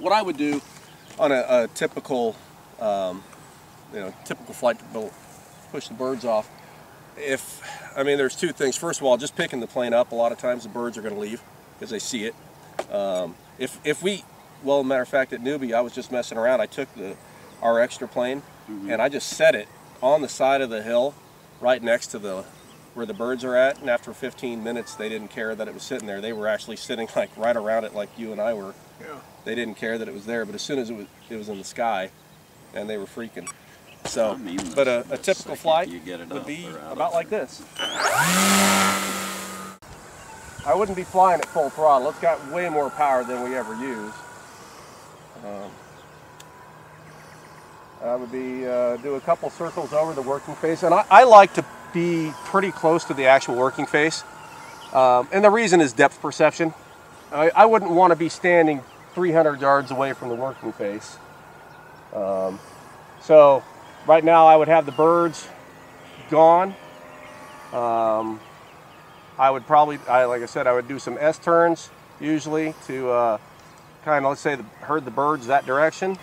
what I would do on a typical, typical flight to push the birds off. There's two things. First of all, just picking the plane up. A lot of times the birds are going to leave because they see it. Matter of fact, at Newbie, I was just messing around. I took our extra plane and I just set it on the side of the hill, right next to where the birds are at. And after 15 minutes, they didn't care that it was sitting there. They were actually sitting like right around it, like you and I were. Yeah. They didn't care that it was there. But as soon as it was in the sky, and they were freaking. So, but a typical flight would be about like this. I wouldn't be flying at full throttle. It's got way more power than we ever use. I would do a couple circles over the working face, and I like to be pretty close to the actual working face. And the reason is depth perception. I wouldn't want to be standing 300 yards away from the working face. So right now I would have the birds gone. I would probably, like I said, I would do some S-turns usually to kind of, let's say, herd the birds that direction.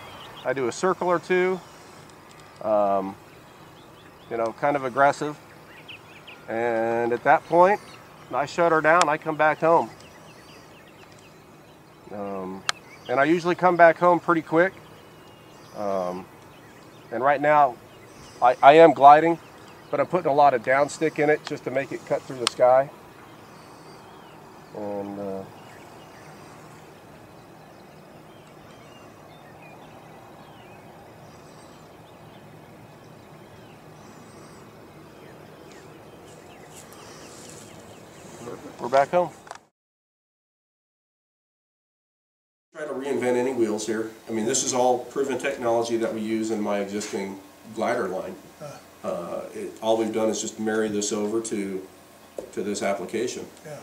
I do a circle or two, kind of aggressive. And at that point, I shut her down, I come back home. And I usually come back home pretty quick. And right now, I am gliding, but I'm putting a lot of downstick in it just to make it cut through the sky. And we're back home. Try to reinvent any wheels here. This is all proven technology that we use in my existing glider line. All we've done is just marry this over to this application. Yeah.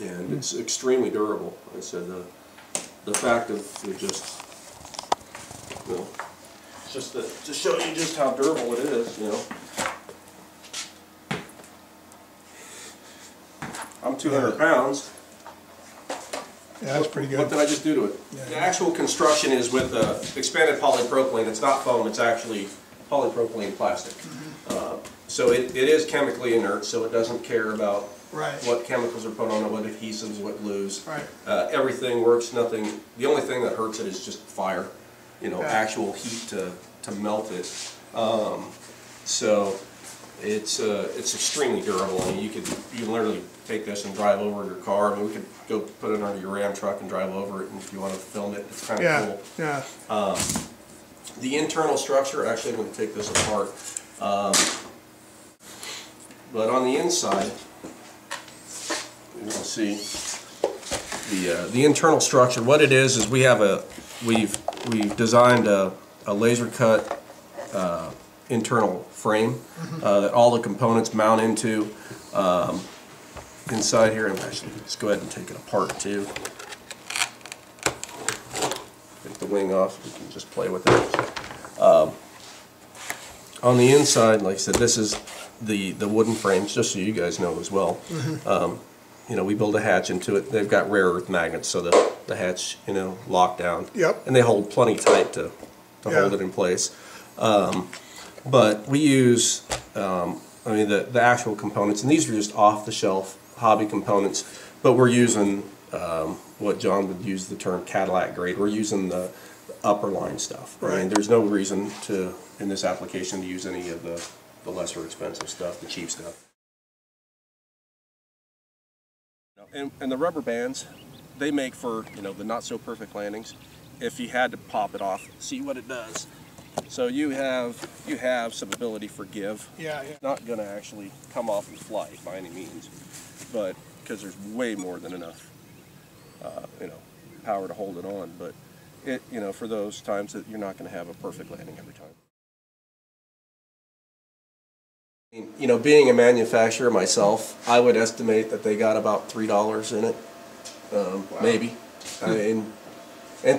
And it's extremely durable. Like I said, the fact of it just to show you just how durable it is. I'm 200 pounds. Yeah, that's pretty good. What did I just do to it? Yeah. The actual construction is with expanded polypropylene. It's not foam, it's actually polypropylene plastic. So it is chemically inert, so it doesn't care about what chemicals are put on it, what adhesives, what glues. Everything works, nothing. The only thing that hurts it is just fire, actual heat to melt it. So it's extremely durable. You can literally take this and drive over your car. We could go put it under your Ram truck and drive over it, and if you want to film it, it's kind of cool. Yeah. The internal structure, actually I'm going to take this apart. But on the inside, you can see the internal structure. What it is we've designed a laser cut internal frame that all the components mount into. Inside here, and actually let's go ahead and take it apart too. Take the wing off, we can just play with it. On the inside, like I said, this is the wooden frames, just so you guys know as well. We build a hatch into it. They've got rare earth magnets, so the hatch, lock down. Yep. And they hold plenty tight to hold it in place. But we use, the actual components, and these are just off-the-shelf hobby components, but we're using what John would use the term Cadillac grade. We're using the upper line stuff. There's no reason in this application to use any of the lesser expensive stuff, the cheap stuff. And the rubber bands, they make for the not so perfect landings. If you had to pop it off, see what it does. So you have some ability for give. Yeah. It's not going to actually come off and fly by any means, but because there's way more than enough, power to hold it on. But for those times that you're not going to have a perfect landing every time. Being a manufacturer myself, I would estimate that they got about $3 in it, maybe. And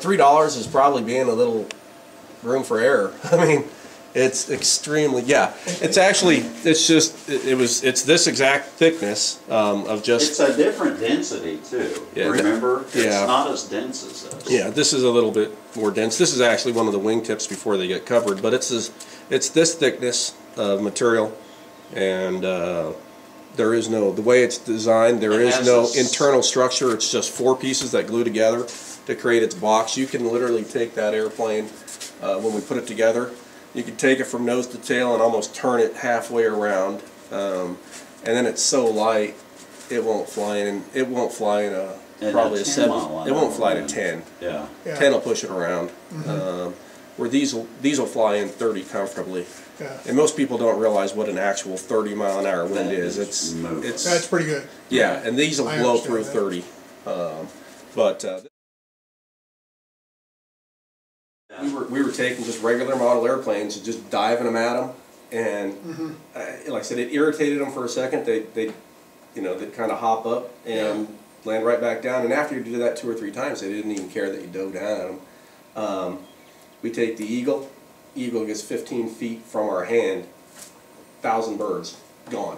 $3 is probably being a little room for error. It's extremely, yeah. It's actually, it's just, it's this exact thickness of just. It's a different density too. Yeah, Remember, yeah. it's not as dense as this. Yeah, this is a little bit more dense. This is actually one of the wingtips before they get covered, but it's this thickness of material, and there is no, the way it's designed, there is no internal structure. It's just 4 pieces that glue together to create its box. You can literally take that airplane when we put it together. You can take it from nose to tail and almost turn it halfway around, and then it's so light it won't fly in. It won't fly in probably a 7. It won't fly to 10. Yeah. 10 will push it around. Where these will fly in 30 comfortably. Yeah. And most people don't realize what an actual 30-mile-an-hour wind is. It's That's pretty good. Yeah, and these will I blow understand through that. 30. We were taking just regular model airplanes and just diving them at them, and like I said, it irritated them for a second. They'd kind of hop up and land right back down. And after you do that 2 or 3 times, they didn't even care that you dove down at them. We take the Eagle. Eagle gets 15 feet from our hand. 1,000 birds gone.